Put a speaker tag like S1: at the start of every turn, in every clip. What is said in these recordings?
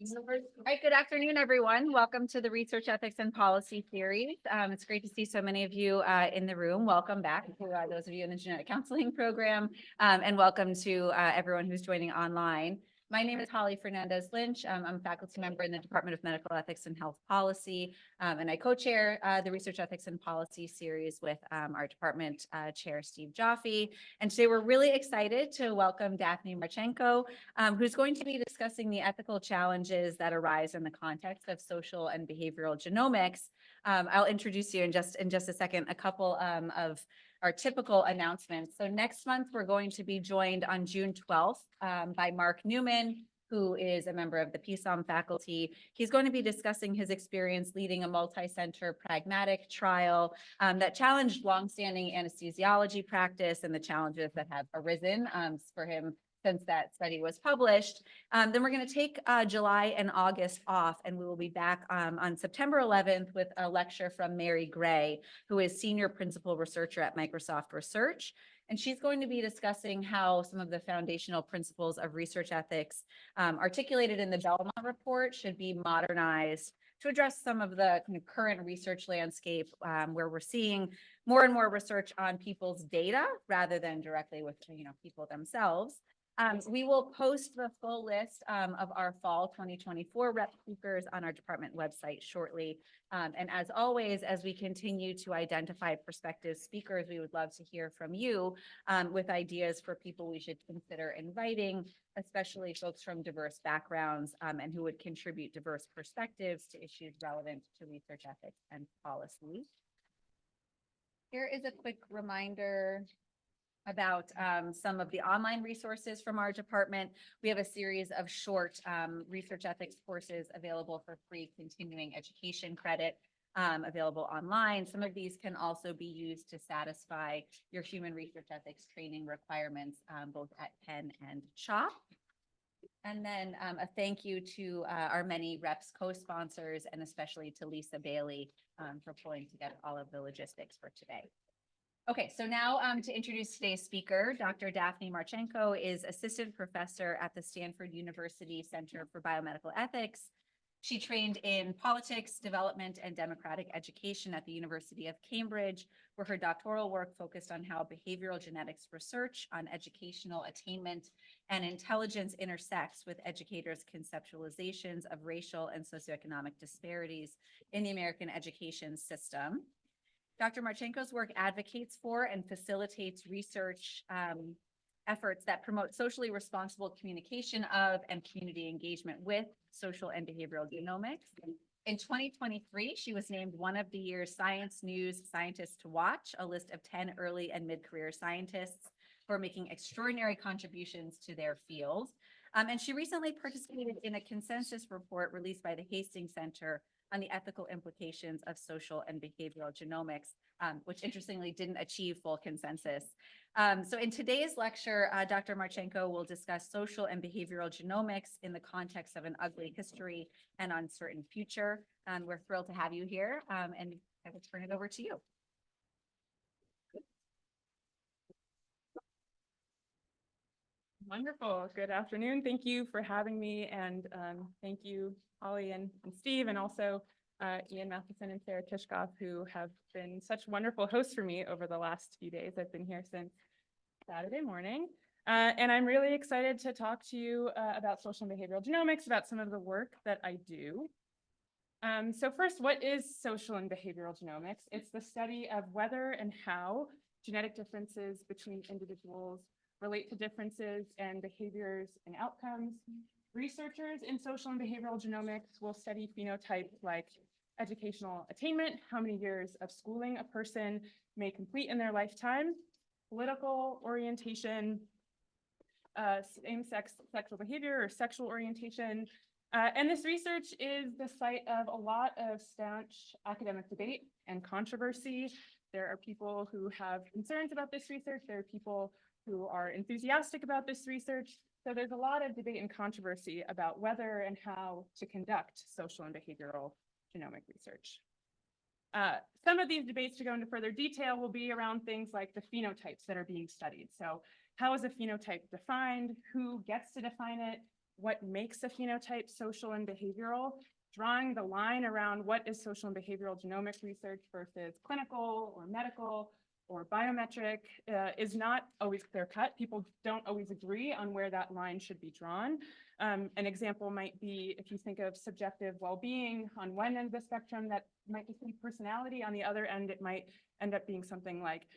S1: All right, good afternoon, everyone. Welcome to the Research Ethics and Policy series. It's great to see so many of you in the room. Welcome back to those of you in the genetic counseling program, and welcome to everyone who's joining online. My name is Holly Fernandez-Lynch. I'm a faculty member in the Department of Medical Ethics and Health Policy, and I co-chair the Research Ethics and Policy series with our department chair, Steve Jaffe. And today we're really excited to welcome Daphne Martschenko, who's going to be discussing the ethical challenges that arise in the context of social and behavioral genomics. I'll introduce you in just a second, a couple of our typical announcements. So next month, we're going to be joined on June 12th by Mark Newman, who is a member of the PSOM faculty. He's going to be discussing his experience leading a multi-center pragmatic trial that challenged longstanding anesthesiology practice and the challenges that have arisen for him since that study was published. Then we're going to take July and August off, and we will be back on September 11th with a lecture from Mary Gray, who is Senior Principal Researcher at Microsoft Research. And she's going to be discussing how some of the foundational principles of research ethics articulated in the Belmont report should be modernized to address some of the current research landscape where we're seeing more and more research on people's data rather than directly with people themselves. We will post the full list of our fall 2024 rep speakers on our department website shortly. And as always, as we continue to identify prospective speakers, we would love to hear from you with ideas for people we should consider inviting, especially folks from diverse backgrounds and who would contribute diverse perspectives to issues relevant to research ethics and policy. Here is a quick reminder about some of the online resources from our department. We have a series of short research ethics courses available for free continuing education credit available online. Some of these can also be used to satisfy your human research ethics training requirements, both at Penn and CHOP. And then a thank you to our many reps co-sponsors, and especially to Lisa Bailey for pulling together all of the logistics for today. Okay, so now to introduce today's speaker, Dr. Daphne Martschenko is Assistant Professor at the Stanford University Center for Biomedical Ethics. She trained in politics, development, and democratic education at the University of Cambridge, where her doctoral work focused on how behavioral genetics research on educational attainment and intelligence intersects with educators' conceptualizations of racial and socioeconomic disparities in the American education system. Dr. Martschenko's work advocates for and facilitates research efforts that promote socially responsible communication of and community engagement with social and behavioral genomics. In 2023, she was named one of the year's Science News Scientists to Watch, a list of 10 early and mid-career scientists who are making extraordinary contributions to their field. And she recently participated in a consensus report released by the Hastings Center on the ethical implications of social and behavioral genomics, which interestingly didn't achieve full consensus. So in today's lecture, Dr. Martschenko will discuss social and behavioral genomics in the context of an ugly history and uncertain future. We're thrilled to have you here, and I will turn it over to you.
S2: Wonderful. Good afternoon. Thank you for having me. And thank you, Holly and Steve, and also Ian Matheson and Sarah Tishkoff, who have been such wonderful hosts for me over the last few days. I've been here since Saturday morning. And I'm really excited to talk to you about social and behavioral genomics, about some of the work that I do. So first, what is social and behavioral genomics? It's the study of whether and how genetic differences between individuals relate to differences in behaviors and outcomes. Researchers in social and behavioral genomics will study phenotypes like educational attainment, how many years of schooling a person may complete in their lifetime, political orientation, same-sex sexual behavior or sexual orientation. And this research is the site of a lot of staunch academic debate and controversy. There are people who have concerns about this research. There are people who are enthusiastic about this research. So there's a lot of debate and controversy about whether and how to conduct social and behavioral genomic research. Some of these debates, to go into further detail, will be around things like the phenotypes that are being studied. So how is a phenotype defined? Who gets to define it? what makes a phenotype social and behavioral, drawing the line around what is social and behavioral genomic research versus clinical or medical or biometric is not always clear-cut. People don't always agree on where that line should be drawn. An example might be if you think of subjective well-being on one end of the spectrum, that might be personality. On the other end, it might end up being something like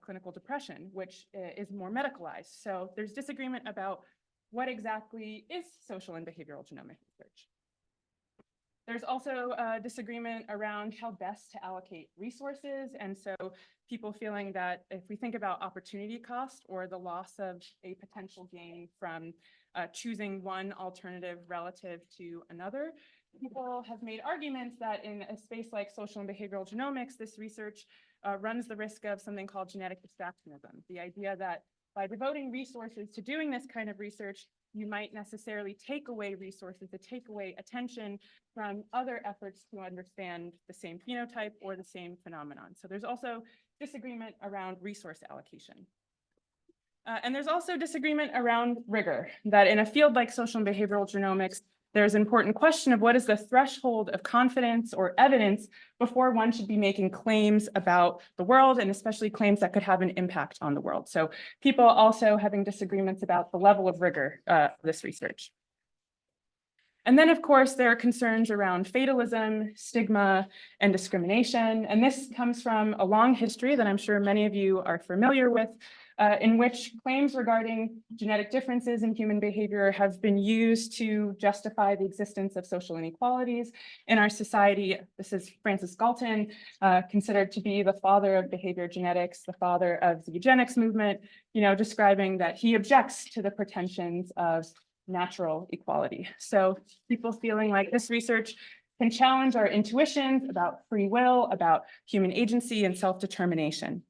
S2: clinical depression, which is more medicalized. So there's disagreement about what exactly is social and behavioral genomic research. There's also a disagreement around how best to allocate resources. And so people feeling that if we think about opportunity cost or the loss of a potential gain from choosing one alternative relative to another, people have made arguments that in a space like social and behavioral genomics, this research runs the risk of something called genetic distractionism. The idea that by devoting resources to doing this kind of research, you might necessarily take away resources, to take away attention from other efforts to understand the same phenotype or the same phenomenon. So there's also disagreement around resource allocation. And there's also disagreement around rigor, that in a field like social and behavioral genomics, there's an important question of what is the threshold of confidence or evidence before one should be making claims about the world, and especially claims that could have an impact on the world. So people also having disagreements about the level of rigor of this research. And then, of course, there are concerns around fatalism, stigma, and discrimination. And this comes from a long history that I'm sure many of you are familiar with, in which claims regarding genetic differences in human behavior have been used to justify the existence of social inequalities in our society. This is Francis Galton, considered to be the father of behavior genetics, the father of the eugenics movement, describing that he objects to the pretensions of natural equality. So people feeling like this research can challenge our intuitions about free will, about human agency and self-determination.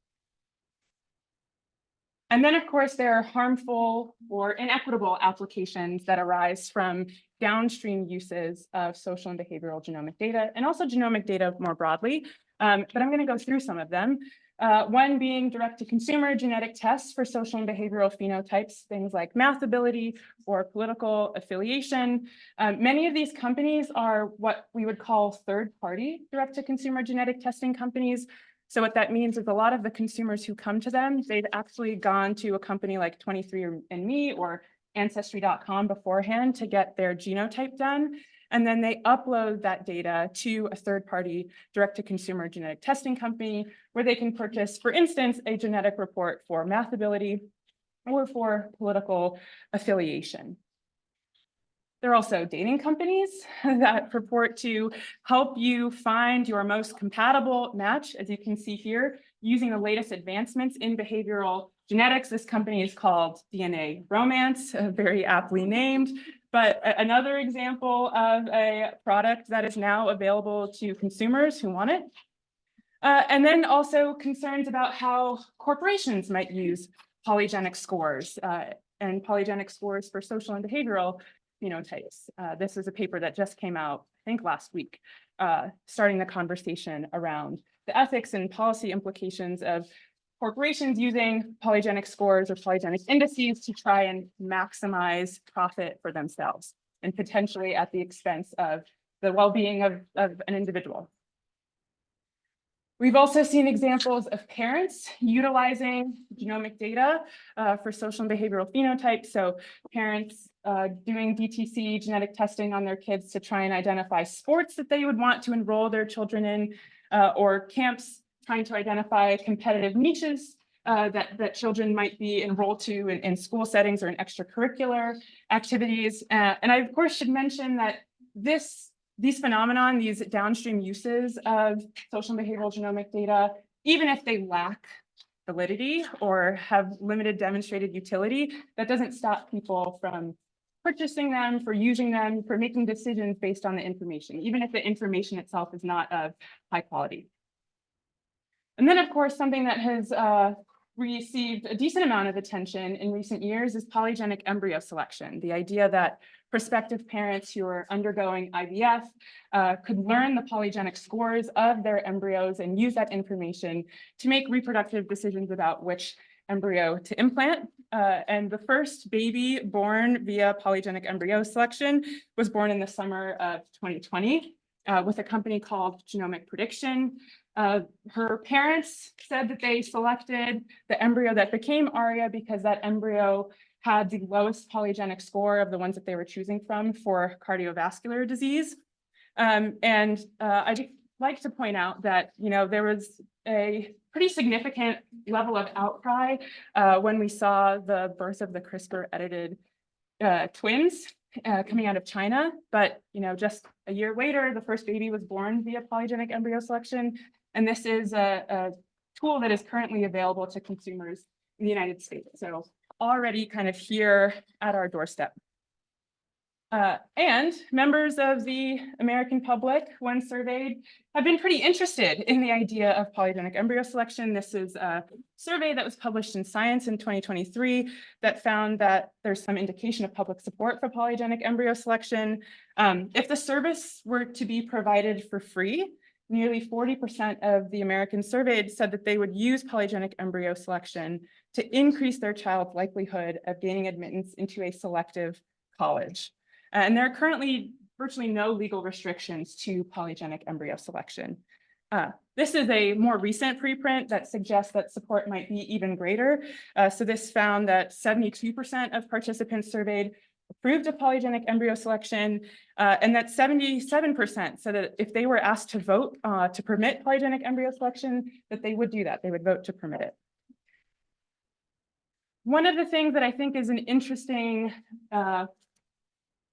S2: And then, of course, there are harmful or inequitable applications that arise from downstream uses of social and behavioral genomic data, and also genomic data more broadly. But I'm going to go through some of them. One being direct-to-consumer genetic tests for social and behavioral phenotypes, things like math ability or political affiliation. Many of these companies are what we would call third-party direct-to-consumer genetic testing companies. So what that means is a lot of the consumers who come to them, they've actually gone to a company like 23andMe or Ancestry.com beforehand to get their genotype done. And then they upload that data to a third-party direct-to-consumer genetic testing company where they can purchase, for instance, a genetic report for math ability or for political affiliation. There are also dating companies that purport to help you find your most compatible match, as you can see here, using the latest advancements in behavioral genetics. This company is called DNA Romance, very aptly named, but another example of a product that is now available to consumers who want it. And then also concerns about how corporations might use polygenic scores and polygenic scores for social and behavioral phenotypes. This is a paper that just came out, I think last week, starting the conversation around the ethics and policy implications of corporations using polygenic scores or polygenic indices to try and maximize profit for themselves, and potentially at the expense of the well-being of an individual. We've also seen examples of parents utilizing genomic data for social and behavioral phenotypes. So parents doing DTC genetic testing on their kids to try and identify sports that they would want to enroll their children in, or camps trying to identify competitive niches that children might be enrolled to in school settings or in extracurricular activities. And I, of course, should mention that these phenomenon, these downstream uses of social and behavioral genomic data, even if they lack validity or have limited demonstrated utility, that doesn't stop people from purchasing them, for using them, for making decisions based on the information, even if the information itself is not of high quality. And then, of course, something that has received a decent amount of attention in recent years is polygenic embryo selection. The idea that prospective parents who are undergoing IVF could learn the polygenic scores of their embryos and use that information to make reproductive decisions about which embryo to implant. and the first baby born via polygenic embryo selection was born in the summer of 2020 with a company called Genomic Prediction. Her parents said that they selected the embryo that became Aria because that embryo had the lowest polygenic score of the ones that they were choosing from for cardiovascular disease. I'd just like to point out that, there was a pretty significant level of outcry when we saw the birth of the CRISPR edited twins coming out of China. But, just a year later, the first baby was born via polygenic embryo selection. And this is a tool that is currently available to consumers in the United States. So already kind of here at our doorstep. And members of the American public, when surveyed, have been pretty interested in the idea of polygenic embryo selection. This is a survey that was published in Science in 2023 that found that there's some indication of public support for polygenic embryo selection. If the service were to be provided for free, nearly 40% of the Americans surveyed said that they would use polygenic embryo selection to increase their child's likelihood of gaining admittance into a selective college. And there are currently virtually no legal restrictions to polygenic embryo selection. This is a more recent preprint that suggests that support might be even greater. So this found that 72% of participants surveyed approved of polygenic embryo selection, and that 77% said that if they were asked to vote to permit polygenic embryo selection, that they would do that. They would vote to permit it. One of the things that I think is an interesting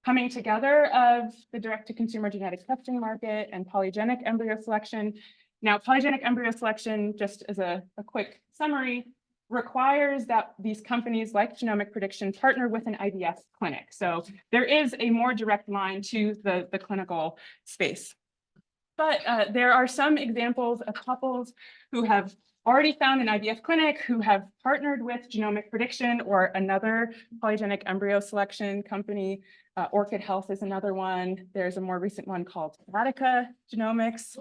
S2: coming together of the direct-to-consumer genetic testing market and polygenic embryo selection. Now, polygenic embryo selection, just as a quick summary, requires that these companies like Genomic Prediction partner with an IVF clinic. So there is a more direct line to the clinical space. But there are some examples of couples who have already found an IVF clinic, who have partnered with Genomic Prediction or another polygenic embryo selection company. Orchid Health is another one. There's a more recent one called Radica Genomics.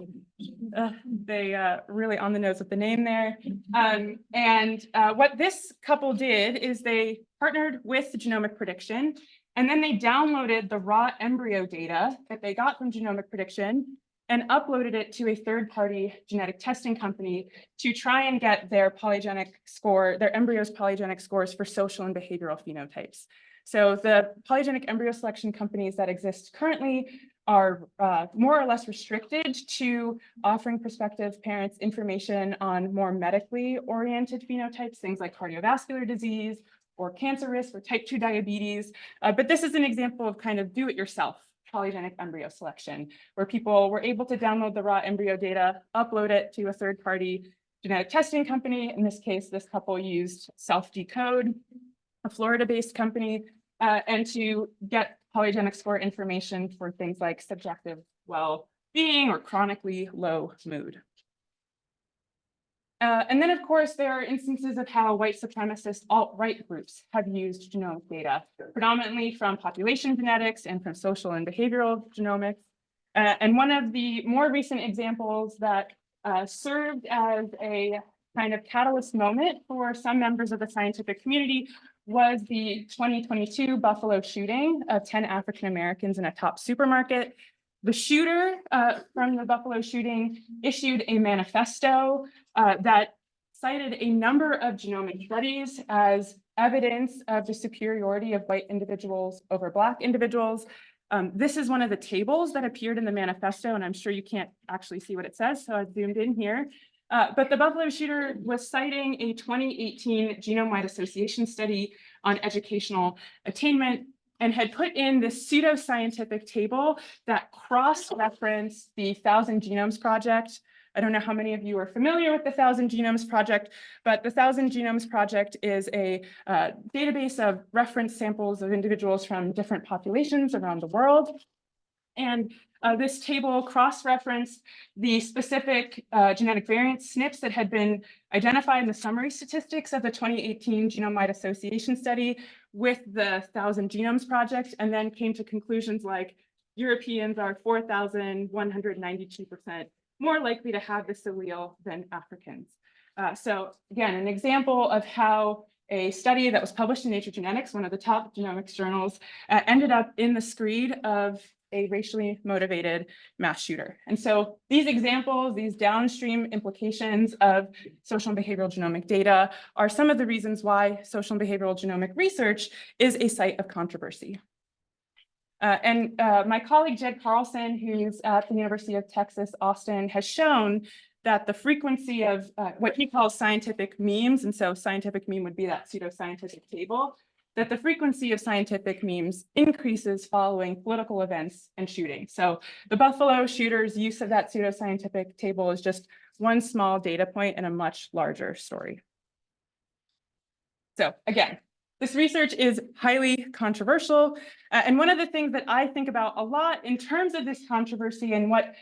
S2: They really on the nose with the name there. What this couple did is they partnered with the Genomic Prediction, and then they downloaded the raw embryo data that they got from Genomic Prediction and uploaded it to a third-party genetic testing company to try and get their polygenic score, their embryos' polygenic scores for social and behavioral phenotypes. So the polygenic embryo selection companies that exist currently are more or less restricted to offering prospective parents information on more medically oriented phenotypes, things like cardiovascular disease or cancer risk or type 2 diabetes. But this is an example of kind of do-it-yourself polygenic embryo selection, where people were able to download the raw embryo data, upload it to a third-party genetic testing company. In this case, this couple used Self-Decode, a Florida-based company, and to get polygenic score information for things like subjective well-being or chronically low mood. And then, of course, there are instances of how white supremacist alt-right groups have used genomic data, predominantly from population genetics and from social and behavioral genomics. And one of the more recent examples that served as a kind of catalyst moment for some members of the scientific community was the 2022 Buffalo shooting of 10 African Americans in a top supermarket. The shooter from the Buffalo shooting issued a manifesto that cited a number of genomic studies as evidence of the superiority of white individuals over Black individuals. This is one of the tables that appeared in the manifesto, and I'm sure you can't actually see what it says, so I zoomed in here. But the Buffalo shooter was citing a 2018 genome-wide association study on educational attainment and had put in this pseudoscientific table that cross-referenced the 1,000 Genomes Project. I don't know how many of you are familiar with the 1,000 Genomes Project, but the 1,000 Genomes Project is a database of reference samples of individuals from different populations around the world. And this table cross-referenced the specific genetic variant SNPs that had been identified in the summary statistics of the 2018 Genome-wide Association study with the 1,000 Genomes Project, and then came to conclusions like Europeans are 4,192% more likely to have this allele than Africans. So again, an example of how a study that was published in Nature Genetics, one of the top genomics journals, ended up in the screed of a racially motivated mass shooter. And so these examples, these downstream implications of social and behavioral genomic data are some of the reasons why social and behavioral genomic research is a site of controversy. My colleague Jed Carlson, who's at the University of Texas, Austin, has shown that the frequency of what he calls scientific memes, and so scientific meme would be that pseudoscientific table, that the frequency of scientific memes increases following political events and shooting. So the Buffalo shooter's use of that pseudoscientific table is just one small data point in a much larger story. So again, this research is highly controversial. And one of the things that I think about a lot in terms of this controversy and what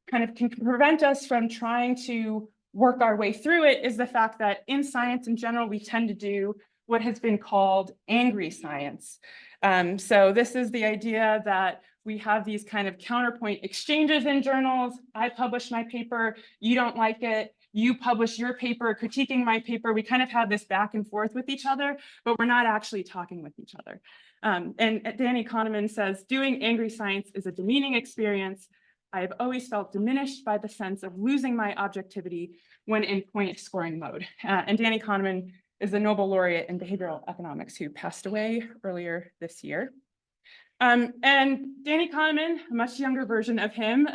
S2: kind of can prevent us from trying to work our way through it is the fact that in science in general, we tend to do what has been called angry science. So this is the idea that we have these kind of counterpoint exchanges in journals. I publish my paper, you don't like it. You publish your paper critiquing my paper. We kind of have this back and forth with each other, but we're not actually talking with each other. And Danny Kahneman says, doing angry science is a demeaning experience. I have always felt diminished by the sense of losing my objectivity when in point scoring mode. And Danny Kahneman is the Nobel laureate in behavioral economics who passed away earlier this year. And Danny Kahneman, a much younger version of him,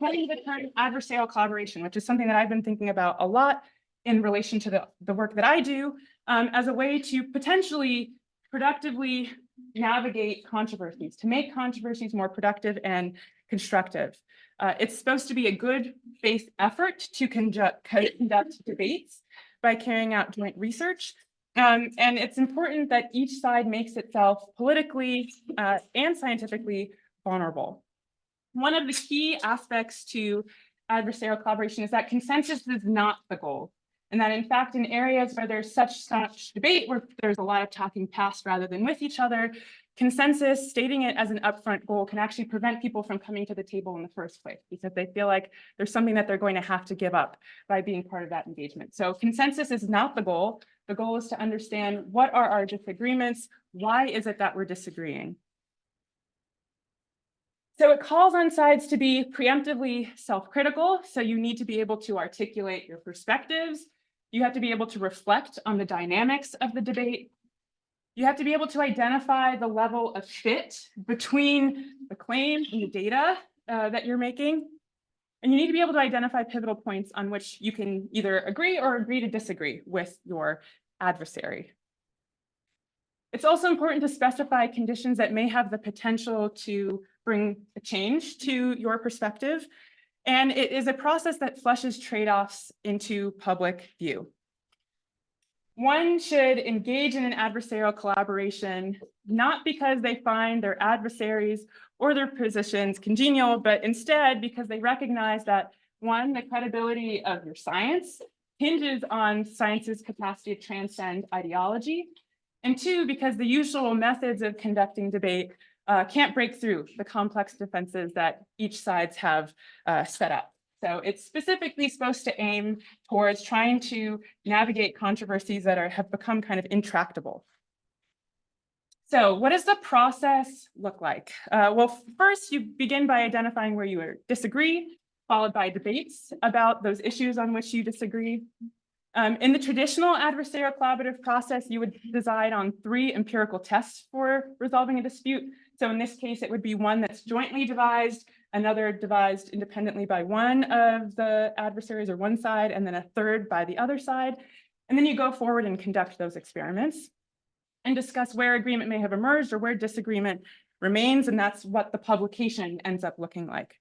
S2: coined the term adversarial collaboration, which is something that I've been thinking about a lot in relation to the work that I do, as a way to potentially productively navigate controversies, to make controversies more productive and constructive. It's supposed to be a good faith effort to conduct debates by carrying out joint research. And it's important that each side makes itself politically and scientifically vulnerable. One of the key aspects to adversarial collaboration is that consensus is not the goal. And that in fact, in areas where there's such debate, where there's a lot of talking past rather than with each other, consensus, stating it as an upfront goal, can actually prevent people from coming to the table in the first place, because they feel like there's something that they're going to have to give up by being part of that engagement. So consensus is not the goal. The goal is to understand what are our disagreements, why is it that we're disagreeing? So it calls on sides to be preemptively self-critical. So you need to be able to articulate your perspectives. You have to be able to reflect on the dynamics of the debate. You have to be able to identify the level of fit between the claim and the data that you're making. And you need to be able to identify pivotal points on which you can either agree or agree to disagree with your adversary. It's also important to specify conditions that may have the potential to bring a change to your perspective. And it is a process that flushes trade-offs into public view. One should engage in an adversarial collaboration, not because they find their adversaries or their positions congenial, but instead because they recognize that, one, the credibility of your science hinges on science's capacity to transcend ideology, and two, because the usual methods of conducting debate can't break through the complex defenses that each sides have set up. So it's specifically supposed to aim towards trying to navigate controversies that have become kind of intractable. So what does the process look like? Well, first you begin by identifying where you disagree, followed by debates about those issues on which you disagree. In the traditional adversarial collaborative process, you would decide on 3 empirical tests for resolving a dispute. So in this case, it would be one that's jointly devised, another devised independently by one of the adversaries or one side, and then a third by the other side. And then you go forward and conduct those experiments and discuss where agreement may have emerged or where disagreement remains. And that's what the publication ends up looking like.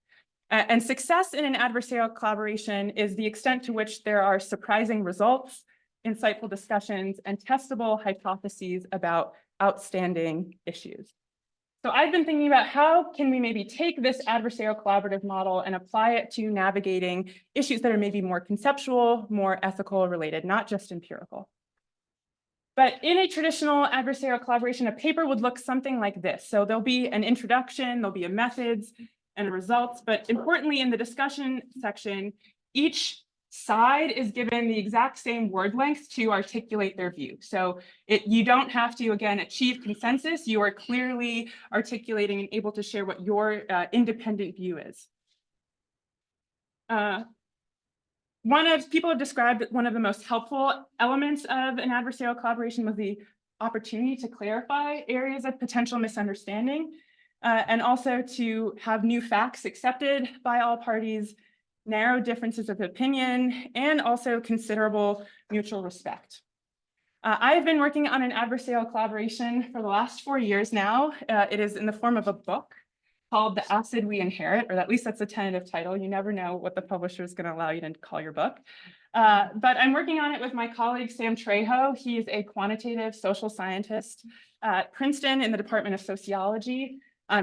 S2: And success in an adversarial collaboration is the extent to which there are surprising results, insightful discussions, and testable hypotheses about outstanding issues. So I've been thinking about how can we maybe take this adversarial collaborative model and apply it to navigating issues that are maybe more conceptual, more ethical related, not just empirical. But in a traditional adversarial collaboration, a paper would look something like this. So there'll be an introduction, there'll be a methods and results, but importantly in the discussion section, each side is given the exact same word length to articulate their view. So you don't have to, again, achieve consensus. You are clearly articulating and able to share what your independent view is. People have described that one of the most helpful elements of an adversarial collaboration was the opportunity to clarify areas of potential misunderstanding, and also to have new facts accepted by all parties, narrow differences of opinion, and also considerable mutual respect. I have been working on an adversarial collaboration for the last 4 years now. It is in the form of a book called The Acid We Inherit, or at least that's a tentative title. You never know what the publisher is going to allow you to call your book. But I'm working on it with my colleague, Sam Trejo. He is a quantitative social scientist at Princeton in the Department of Sociology.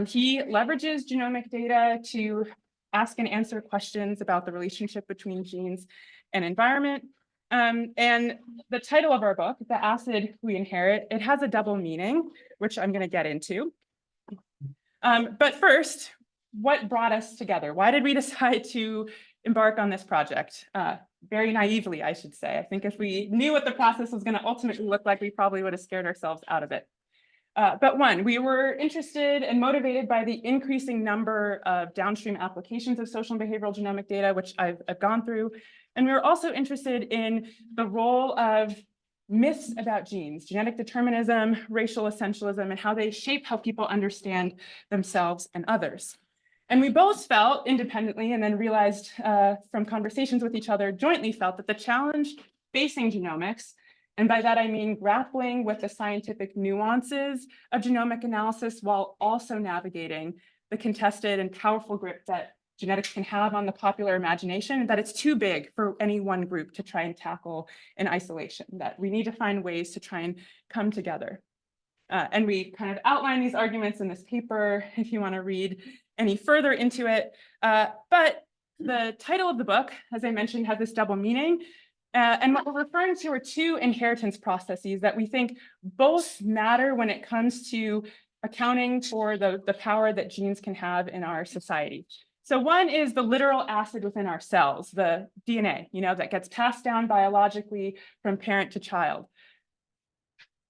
S2: He leverages genomic data to ask and answer questions about the relationship between genes and environment. And the title of our book, The Acid We Inherit, it has a double meaning, which I'm going to get into. But first, what brought us together? Why did we decide to embark on this project? Very naively, I should say. I think if we knew what the process was going to ultimately look like, we probably would have scared ourselves out of it. But one, we were interested and motivated by the increasing number of downstream applications of social and behavioral genomic data, which I've gone through. And we were also interested in the role of myths about genes, genetic determinism, racial essentialism, and how they shape how people understand themselves and others. And we both felt independently, and then realized from conversations with each other, jointly felt that the challenge facing genomics, and by that I mean grappling with the scientific nuances of genomic analysis while also navigating the contested and powerful grip that genetics can have on the popular imagination, that it's too big for any one group to try and tackle in isolation, that we need to find ways to try and come together. And we kind of outline these arguments in this paper if you want to read any further into it. But the title of the book, as I mentioned, has this double meaning. And what we're referring to are two inheritance processes that we think both matter when it comes to accounting for the power that genes can have in our society. So one is the literal acid within our cells, the DNA, that gets passed down biologically from parent to child.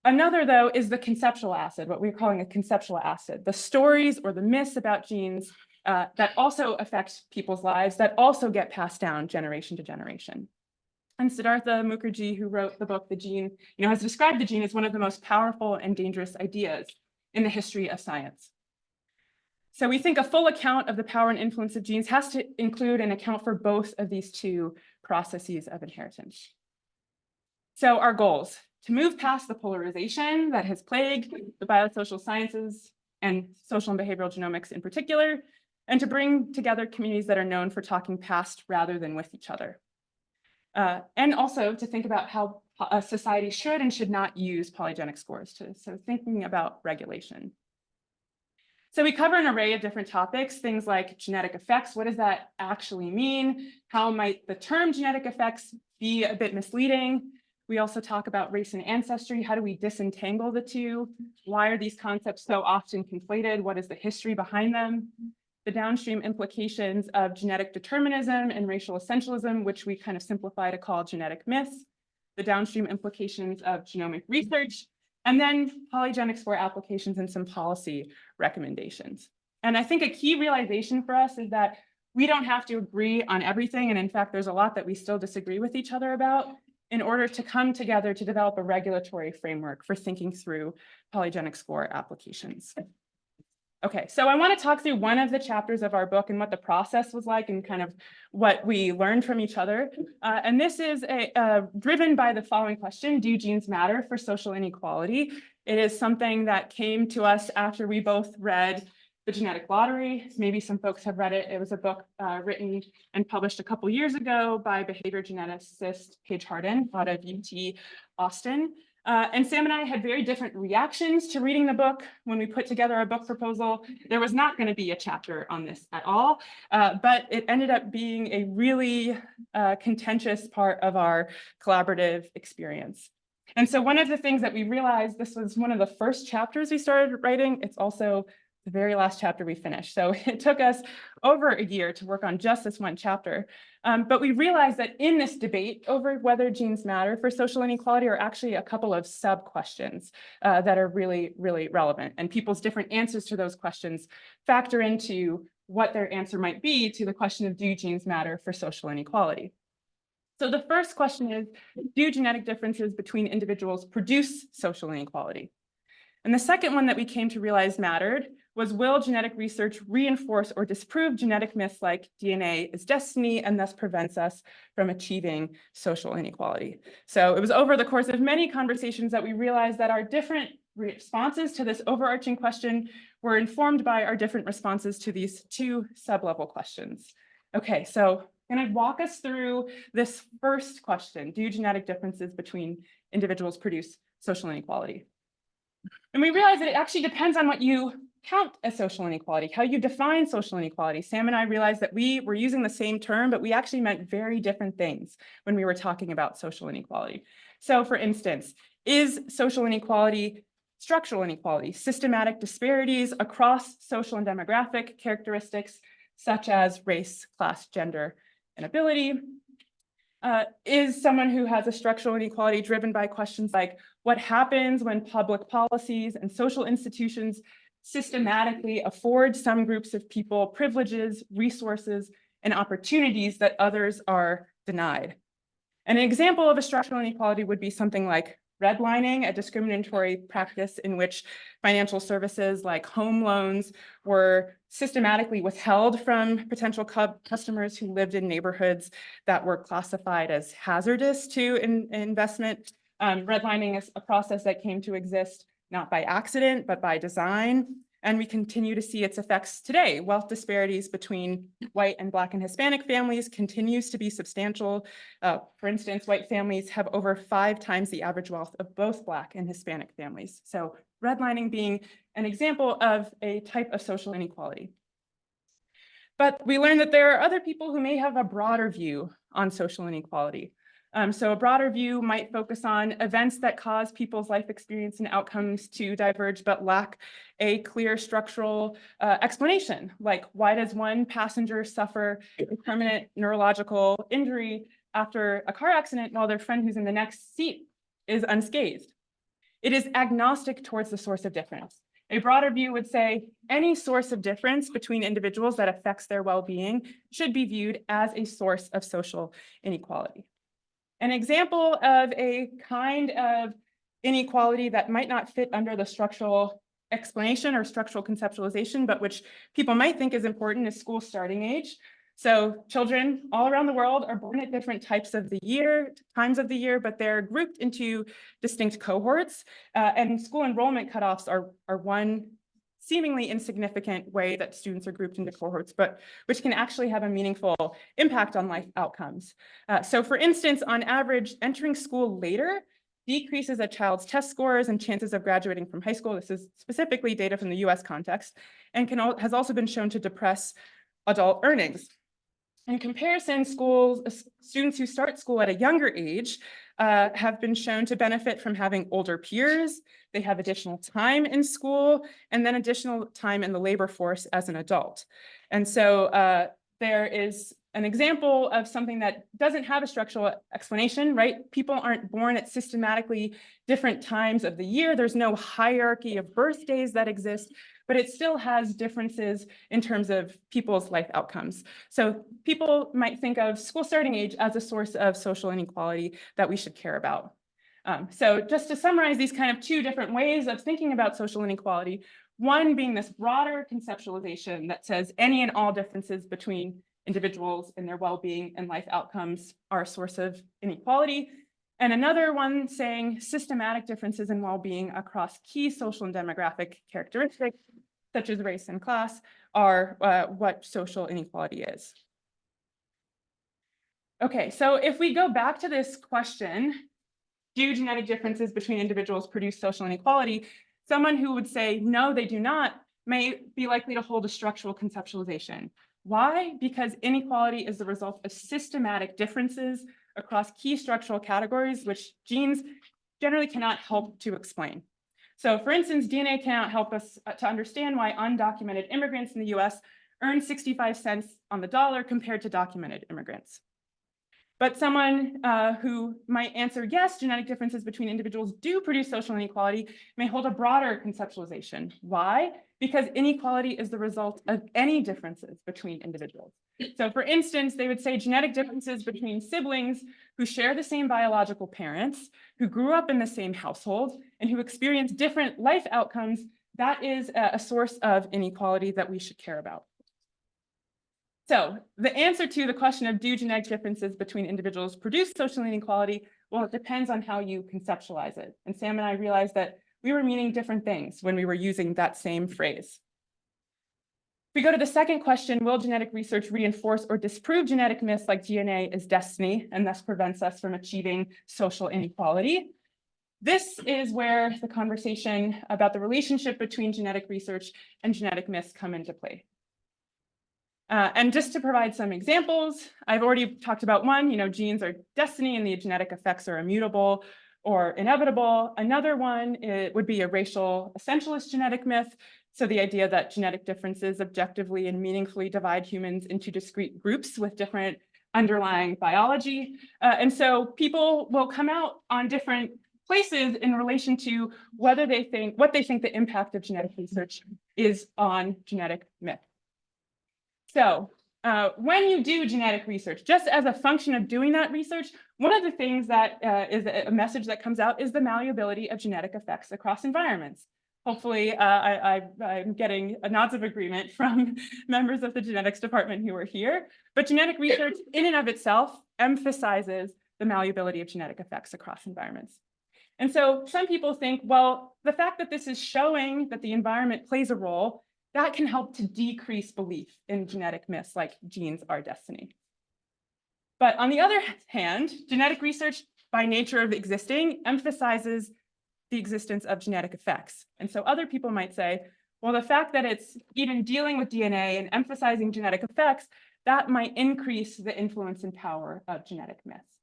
S2: Another, though, is the conceptual acid, what we're calling a conceptual acid, the stories or the myths about genes that also affect people's lives, that also get passed down generation to generation. And Siddhartha Mukherjee, who wrote the book, The Gene, has described the gene as one of the most powerful and dangerous ideas in the history of science. So we think a full account of the power and influence of genes has to include and account for both of these two processes of inheritance. So our goals: to move past the polarization that has plagued the biosocial sciences and social and behavioral genomics in particular, and to bring together communities that are known for talking past rather than with each other. And also to think about how a society should and should not use polygenic scores, so thinking about regulation. So we cover an array of different topics, things like genetic effects. What does that actually mean? How might the term genetic effects be a bit misleading? We also talk about race and ancestry. How do we disentangle the two? Why are these concepts so often conflated? What is the history behind them? The downstream implications of genetic determinism and racial essentialism, which we kind of simplify to call genetic myths. The downstream implications of genomic research, and then polygenic score applications and some policy recommendations. And I think a key realization for us is that we don't have to agree on everything. And in fact, there's a lot that we still disagree with each other about in order to come together to develop a regulatory framework for thinking through polygenic score applications. Okay, so I want to talk through one of the chapters of our book and what the process was like and kind of what we learned from each other. And this is driven by the following question: do genes matter for social inequality? It is something that came to us after we both read The Genetic Lottery. Maybe some folks have read it. It was a book written and published a couple years ago by behavior geneticist Paige Hardin out of UT Austin. And Sam and I had very different reactions to reading the book. When we put together our book proposal, there was not going to be a chapter on this at all, but it ended up being a really contentious part of our collaborative experience. And so one of the things that we realized, this was one of the first chapters we started writing. It's also the very last chapter we finished. So it took us over a year to work on just this one chapter. But we realized that in this debate over whether genes matter for social inequality are actually a couple of sub-questions that are really, really relevant. And people's different answers to those questions factor into what their answer might be to the question of, do genes matter for social inequality? So the first question is, do genetic differences between individuals produce social inequality? And the second one that we came to realize mattered was, will genetic research reinforce or disprove genetic myths like DNA is destiny and thus prevents us from achieving social inequality? So it was over the course of many conversations that we realized that our different responses to this overarching question were informed by our different responses to these two sub-level questions. Okay, so I'm going to walk us through this first question: do genetic differences between individuals produce social inequality? And we realize that it actually depends on what you count as social inequality, how you define social inequality. Sam and I realized that we were using the same term, but we actually meant very different things when we were talking about social inequality. So for instance, is social inequality structural inequality, systematic disparities across social and demographic characteristics such as race, class, gender, and ability? Is someone who has a structural inequality driven by questions like what happens when public policies and social institutions systematically afford some groups of people privileges, resources, and opportunities that others are denied? An example of a structural inequality would be something like redlining, a discriminatory practice in which financial services like home loans were systematically withheld from potential customers who lived in neighborhoods that were classified as hazardous to investment. Redlining is a process that came to exist not by accident, but by design. And we continue to see its effects today. Wealth disparities between white and Black and Hispanic families continues to be substantial. For instance, white families have over 5 times the average wealth of both Black and Hispanic families. So redlining being an example of a type of social inequality. But we learned that there are other people who may have a broader view on social inequality. So a broader view might focus on events that cause people's life experience and outcomes to diverge, but lack a clear structural explanation. Like, why does one passenger suffer a permanent neurological injury after a car accident while their friend who's in the next seat is unscathed? It is agnostic towards the source of difference. A broader view would say any source of difference between individuals that affects their well-being should be viewed as a source of social inequality. An example of a kind of inequality that might not fit under the structural explanation or structural conceptualization, but which people might think is important, is school starting age. So children all around the world are born at different times of the year, but they're grouped into distinct cohorts. And school enrollment cutoffs are one seemingly insignificant way that students are grouped into cohorts, but which can actually have a meaningful impact on life outcomes. So for instance, on average, entering school later decreases a child's test scores and chances of graduating from high school. This is specifically data from the US context, and has also been shown to depress adult earnings. In comparison, students who start school at a younger age have been shown to benefit from having older peers. They have additional time in school and then additional time in the labor force as an adult. And so there is an example of something that doesn't have a structural explanation, right? People aren't born at systematically different times of the year. There's no hierarchy of birthdays that exists, but it still has differences in terms of people's life outcomes. So people might think of school starting age as a source of social inequality that we should care about. So just to summarize these kind of two different ways of thinking about social inequality, one being this broader conceptualization that says any and all differences between individuals and their well-being and life outcomes are a source of inequality. And another one saying systematic differences in well-being across key social and demographic characteristics, such as race and class, are what social inequality is. Okay, so if we go back to this question, do genetic differences between individuals produce social inequality? Someone who would say, no, they do not, may be likely to hold a structural conceptualization. Why? Because inequality is the result of systematic differences across key structural categories, which genes generally cannot help to explain. So for instance, DNA cannot help us to understand why undocumented immigrants in the US earn 65 cents on the dollar compared to documented immigrants. But someone who might answer yes, genetic differences between individuals do produce social inequality may hold a broader conceptualization. Why? Because inequality is the result of any differences between individuals. So for instance, they would say genetic differences between siblings who share the same biological parents, who grew up in the same household, and who experience different life outcomes, that is a source of inequality that we should care about. So the answer to the question of do genetic differences between individuals produce social inequality? Well, it depends on how you conceptualize it. And Sam and I realized that we were meaning different things when we were using that same phrase. If we go to the second question, will genetic research reinforce or disprove genetic myths like DNA is destiny and thus prevents us from achieving social inequality? This is where the conversation about the relationship between genetic research and genetic myths come into play. And just to provide some examples, I've already talked about one, genes are destiny and the genetic effects are immutable or inevitable. Another one would be a racial essentialist genetic myth. So the idea that genetic differences objectively and meaningfully divide humans into discrete groups with different underlying biology. And so people will come out on different places in relation to what they think the impact of genetic research is on genetic myth. So when you do genetic research, just as a function of doing that research, one of the things that is a message that comes out is the malleability of genetic effects across environments. Hopefully, I'm getting nods of agreement from members of the genetics department who are here. But genetic research in and of itself emphasizes the malleability of genetic effects across environments. And so some people think, well, the fact that this is showing that the environment plays a role, that can help to decrease belief in genetic myths like genes are destiny. But on the other hand, genetic research, by nature of existing, emphasizes the existence of genetic effects. And so other people might say, well, the fact that it's even dealing with DNA and emphasizing genetic effects, that might increase the influence and power of genetic myths.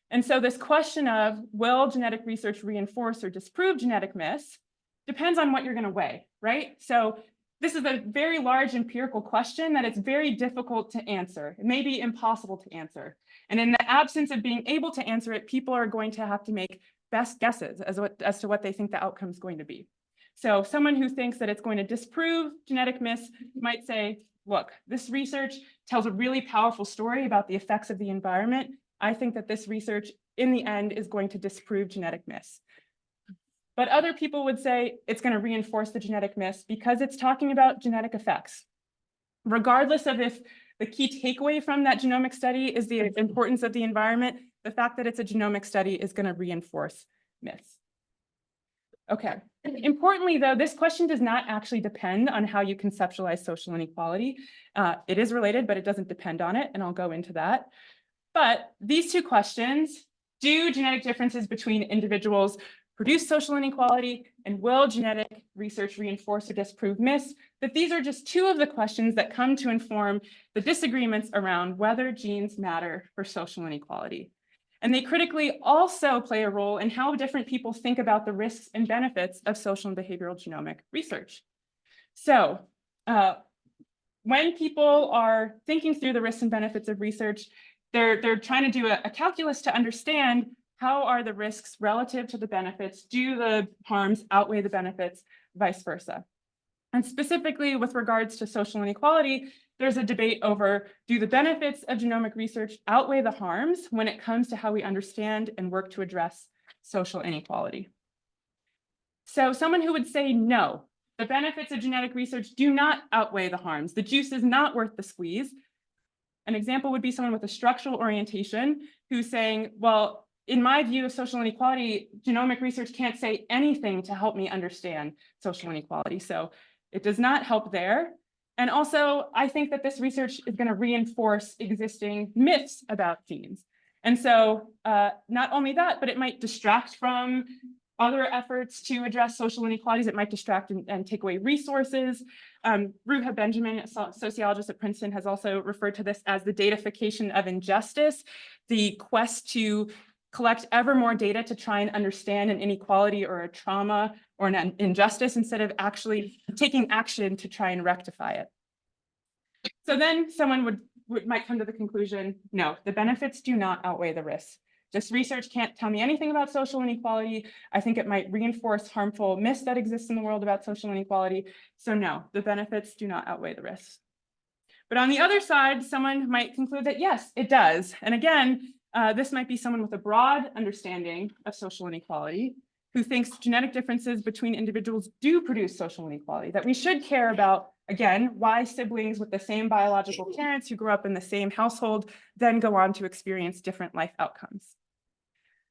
S2: And so this question of will genetic research reinforce or disprove genetic myths depends on what you're going to weigh, right? So this is a very large empirical question that it's very difficult to answer. It may be impossible to answer. And in the absence of being able to answer it, people are going to have to make best guesses as to what they think the outcome is going to be. So someone who thinks that it's going to disprove genetic myths might say, look, this research tells a really powerful story about the effects of the environment. I think that this research in the end is going to disprove genetic myths. But other people would say it's going to reinforce the genetic myths because it's talking about genetic effects. Regardless of if the key takeaway from that genomic study is the importance of the environment, the fact that it's a genomic study is going to reinforce myths. Okay. Importantly, though, this question does not actually depend on how you conceptualize social inequality. It is related, but it doesn't depend on it, and I'll go into that. But these two questions, do genetic differences between individuals produce social inequality, and will genetic research reinforce or disprove myths? That these are just two of the questions that come to inform the disagreements around whether genes matter for social inequality. And they critically also play a role in how different people think about the risks and benefits of social and behavioral genomic research. So when people are thinking through the risks and benefits of research, they're trying to do a calculus to understand how are the risks relative to the benefits? Do the harms outweigh the benefits, vice versa? And specifically with regards to social inequality, there's a debate over, do the benefits of genomic research outweigh the harms when it comes to how we understand and work to address social inequality? So someone who would say no, the benefits of genetic research do not outweigh the harms. The juice is not worth the squeeze. An example would be someone with a structural orientation who's saying, well, in my view of social inequality, genomic research can't say anything to help me understand social inequality. So it does not help there. And also, I think that this research is going to reinforce existing myths about genes. And so not only that, but it might distract from other efforts to address social inequalities. It might distract and take away resources. Ruha Benjamin, a sociologist at Princeton, has also referred to this as the datafication of injustice, the quest to collect ever more data to try and understand an inequality or a trauma or an injustice instead of actually taking action to try and rectify it. So then someone might come to the conclusion, no, the benefits do not outweigh the risks. This research can't tell me anything about social inequality. I think it might reinforce harmful myths that exist in the world about social inequality. So no, the benefits do not outweigh the risks. But on the other side, someone might conclude that yes, it does. And again, this might be someone with a broad understanding of social inequality who thinks genetic differences between individuals do produce social inequality, that we should care about, again, why siblings with the same biological parents who grew up in the same household then go on to experience different life outcomes.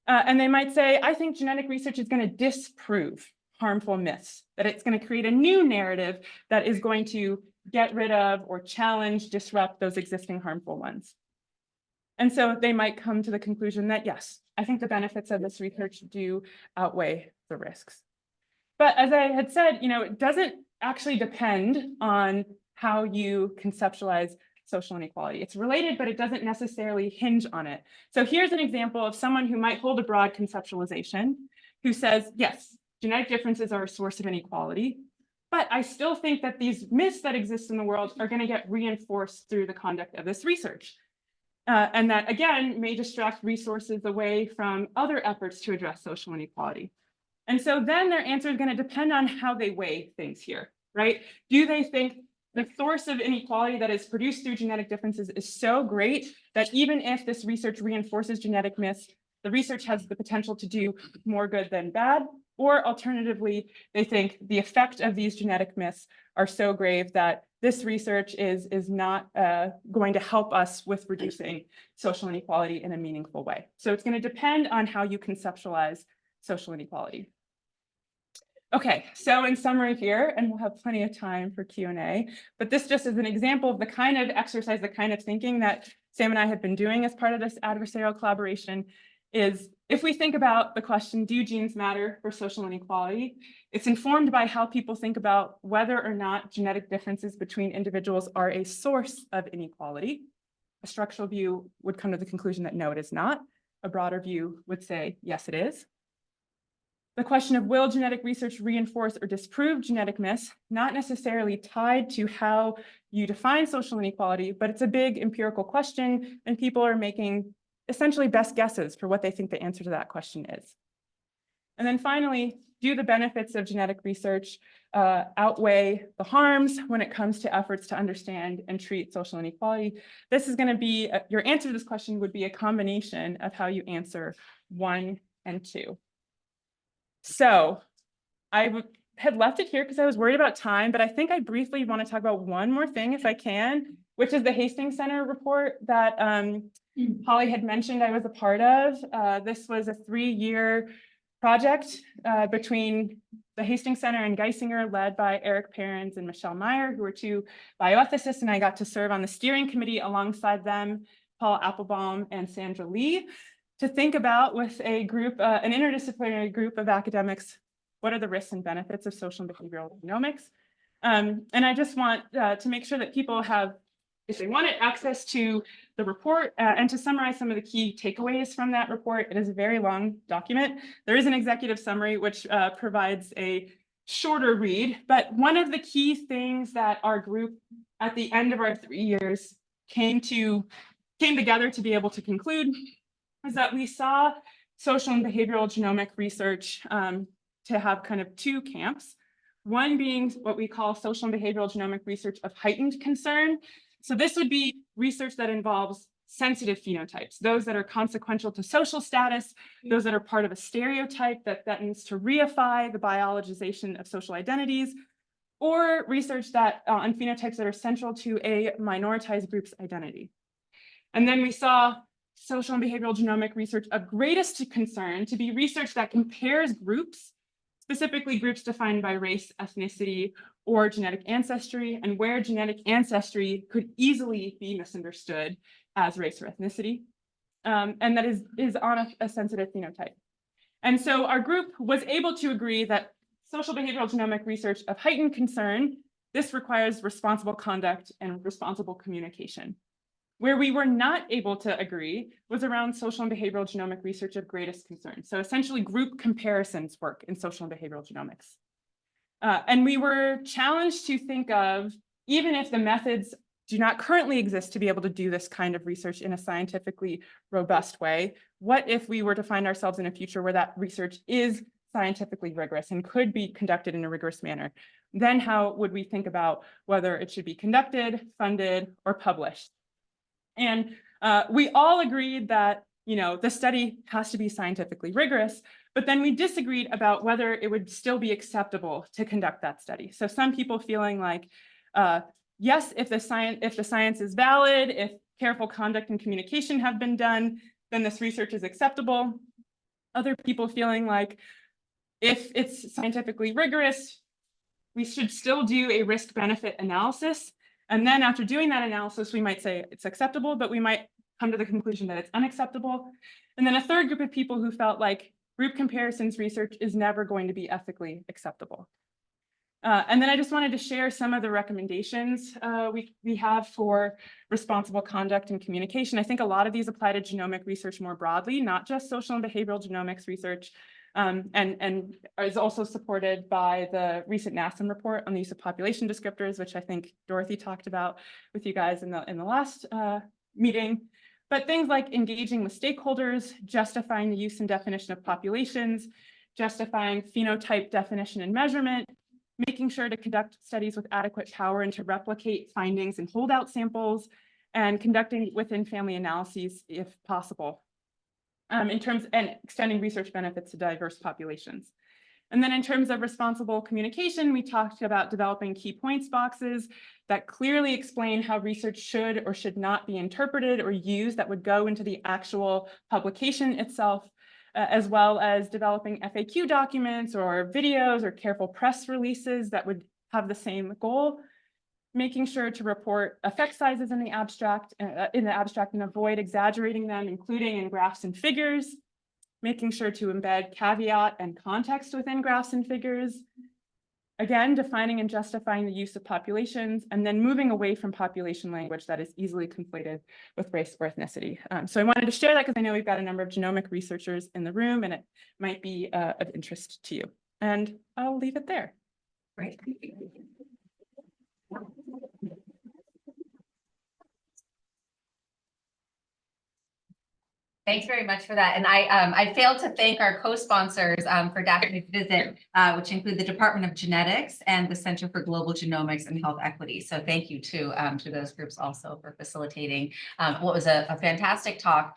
S2: And they might say, I think genetic research is going to disprove harmful myths, that it's going to create a new narrative that is going to get rid of or challenge, disrupt those existing harmful ones. And so they might come to the conclusion that, yes, I think the benefits of this research do outweigh the risks. But as I had said, it doesn't actually depend on how you conceptualize social inequality. It's related, but it doesn't necessarily hinge on it. So here's an example of someone who might hold a broad conceptualization, who says, yes, genetic differences are a source of inequality, but I still think that these myths that exist in the world are going to get reinforced through the conduct of this research. And that, again, may distract resources away from other efforts to address social inequality. And so then their answer is going to depend on how they weigh things here, right? Do they think the source of inequality that is produced through genetic differences is so great that even if this research reinforces genetic myths, the research has the potential to do more good than bad? Or alternatively, they think the effect of these genetic myths are so grave that this research is not going to help us with reducing social inequality in a meaningful way. So it's going to depend on how you conceptualize social inequality. Okay, so in summary here, and we'll have plenty of time for Q&A, but this just is an example of the kind of exercise, the kind of thinking that Sam and I have been doing as part of this adversarial collaboration is, if we think about the question, do genes matter for social inequality? It's informed by how people think about whether or not genetic differences between individuals are a source of inequality. A structural view would come to the conclusion that no, it is not. A broader view would say, yes, it is. The question of will genetic research reinforce or disprove genetic myths, not necessarily tied to how you define social inequality, but it's a big empirical question, and people are making essentially best guesses for what they think the answer to that question is. And then finally, do the benefits of genetic research outweigh the harms when it comes to efforts to understand and treat social inequality? This is going to be, your answer to this question would be a combination of how you answer 1 and 2. So I had left it here because I was worried about time, but I think I briefly want to talk about one more thing if I can, which is the Hastings Center report that Holly had mentioned I was a part of. This was a 3-year project between the Hastings Center and Geisinger, led by Eric Perrins and Michelle Meyer, who are 2 bioethicists, and I got to serve on the steering committee alongside them, Paul Applebaum and Sandra Lee, to think about with a group, an interdisciplinary group of academics, what are the risks and benefits of social and behavioral genomics? And I just want to make sure that people have, if they wanted, access to the report and to summarize some of the key takeaways from that report. It is a very long document. There is an executive summary which provides a shorter read, but one of the key things that our group at the end of our 3 years came together to be able to conclude is that we saw social and behavioral genomic research to have kind of 2 camps. One being what we call social and behavioral genomic research of heightened concern. So this would be research that involves sensitive phenotypes, those that are consequential to social status, those that are part of a stereotype that threatens to reify the biologization of social identities, or research that on phenotypes that are central to a minoritized group's identity. And then we saw social and behavioral genomic research of greatest concern to be research that compares groups, specifically groups defined by race, ethnicity, or genetic ancestry, and where genetic ancestry could easily be misunderstood as race or ethnicity, and that is on a sensitive phenotype. And so our group was able to agree that social behavioral genomic research of heightened concern, this requires responsible conduct and responsible communication. Where we were not able to agree was around social and behavioral genomic research of greatest concern. So essentially group comparisons work in social and behavioral genomics. And we were challenged to think of, even if the methods do not currently exist to be able to do this kind of research in a scientifically robust way, what if we were to find ourselves in a future where that research is scientifically rigorous and could be conducted in a rigorous manner? Then how would we think about whether it should be conducted, funded, or published? And we all agreed that, the study has to be scientifically rigorous, but then we disagreed about whether it would still be acceptable to conduct that study. So some people feeling like, yes, if the science is valid, if careful conduct and communication have been done, then this research is acceptable. Other people feeling like, if it's scientifically rigorous, we should still do a risk-benefit analysis. And then after doing that analysis, we might say it's acceptable, but we might come to the conclusion that it's unacceptable. And then a third group of people who felt like group comparisons research is never going to be ethically acceptable. And then I just wanted to share some of the recommendations we have for responsible conduct and communication. I think a lot of these apply to genomic research more broadly, not just social and behavioral genomics research, and is also supported by the recent NASM report on the use of population descriptors, which I think Dorothy talked about with you guys in the last meeting. But things like engaging with stakeholders, justifying the use and definition of populations, justifying phenotype definition and measurement, making sure to conduct studies with adequate power and to replicate findings in holdout samples, and conducting within family analyses if possible, and extending research benefits to diverse populations. And then in terms of responsible communication, we talked about developing key points boxes that clearly explain how research should or should not be interpreted or used that would go into the actual publication itself, as well as developing FAQ documents or videos or careful press releases that would have the same goal, making sure to report effect sizes in the abstract and avoid exaggerating them, including in graphs and figures, making sure to embed caveat and context within graphs and figures, again, defining and justifying the use of populations, and then moving away from population language that is easily conflated with race or ethnicity. So I wanted to share that because I know we've got a number of genomic researchers in the room and it might be of interest to you. And I'll leave it there.
S1: Great. Thanks very much for that. And I failed to thank our co-sponsors for Daphne's visit, which include the Department of Genetics and the Center for Global Genomics and Health Equity. So thank you to those groups also for facilitating what was a fantastic talk.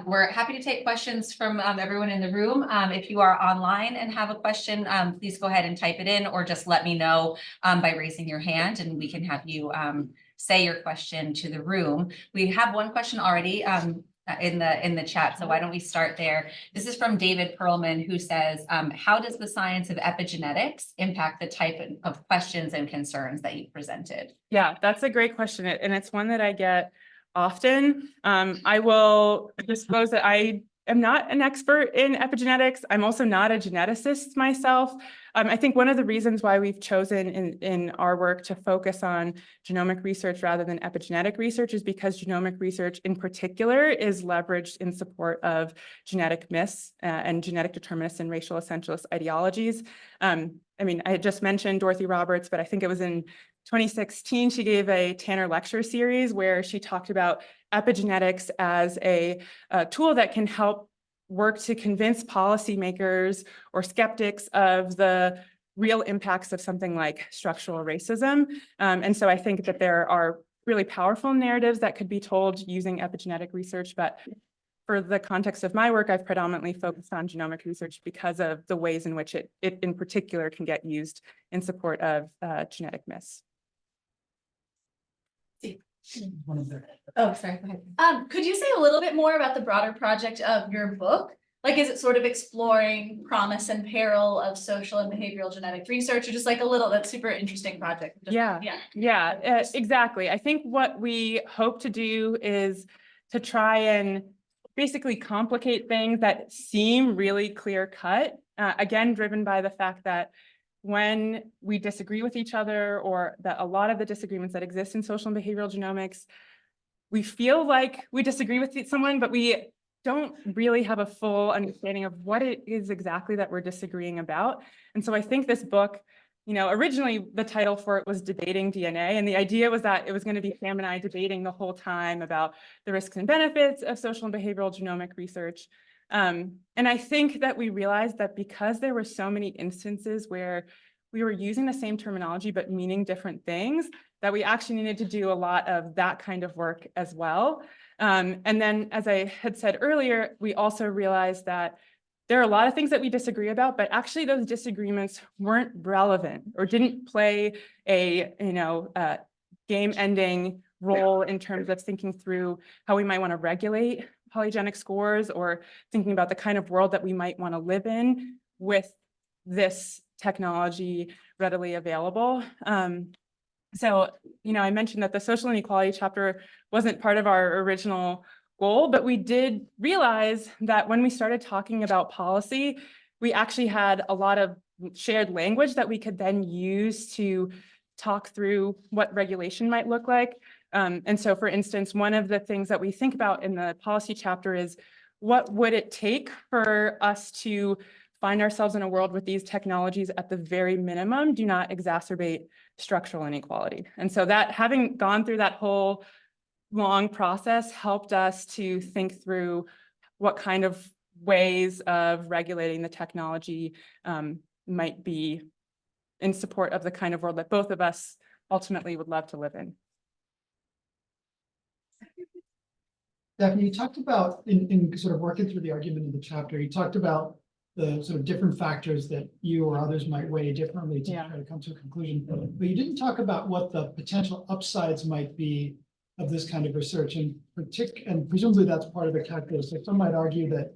S1: We're happy to take questions from everyone in the room. If you are online and have a question, please go ahead and type it in or just let me know by raising your hand and we can have you say your question to the room. We have one question already in the chat. So why don't we start there? This is from David Perlman, who says, how does the science of epigenetics impact the type of questions and concerns that you presented?
S2: Yeah, that's a great question. And it's one that I get often. I will disclose that I am not an expert in epigenetics. I'm also not a geneticist myself. I think one of the reasons why we've chosen in our work to focus on genomic research rather than epigenetic research is because genomic research in particular is leveraged in support of genetic myths and genetic determinists and racial essentialist ideologies. I mean, I had just mentioned Dorothy Roberts, but I think it was in 2016, she gave a Tanner lecture series where she talked about epigenetics as a tool that can help work to convince policymakers or skeptics of the real impacts of something like structural racism. And so I think that there are really powerful narratives that could be told using epigenetic research, but for the context of my work, I've predominantly focused on genomic research because of the ways in which it in particular can get used in support of genetic myths.
S3: Oh, sorry, go ahead. Could you say a little bit more about the broader project of your book? Like, is it sort of exploring promise and peril of social and behavioral genetic research, or just like a little, that's super interesting project?
S2: Exactly. I think what we hope to do is to try and basically complicate things that seem really clear cut, again, driven by the fact that when we disagree with each other, or that a lot of the disagreements that exist in social and behavioral genomics we feel like we disagree with someone, but we don't really have a full understanding of what it is exactly that we're disagreeing about. And so I think this book, originally the title for it was Debating DNA. And the idea was that it was going to be Sam and I debating the whole time about the risks and benefits of social and behavioral genomic research. And I think that we realized that because there were so many instances where we were using the same terminology, but meaning different things, that we actually needed to do a lot of that kind of work as well. And then, as I had said earlier, we also realized that there are a lot of things that we disagree about, but actually those disagreements weren't relevant or didn't play a, game-ending role in terms of thinking through how we might want to regulate polygenic scores or thinking about the kind of world that we might want to live in with this technology readily available. So, I mentioned that the social inequality chapter wasn't part of our original goal, but we did realize that when we started talking about policy, we actually had a lot of shared language that we could then use to talk through what regulation might look like. And so, for instance, one of the things that we think about in the policy chapter is what would it take for us to find ourselves in a world with these technologies at the very minimum do not exacerbate structural inequality. And so that, having gone through that whole long process, helped us to think through what kind of ways of regulating the technology might be in support of the kind of world that both of us ultimately would love to live in.
S4: Daphne, you talked about in sort of working through the argument in the chapter, you talked about the sort of different factors that you or others might weigh differently to try to come to a conclusion. But you didn't talk about what the potential upsides might be of this kind of research, and presumably that's part of the calculus. Like some might argue that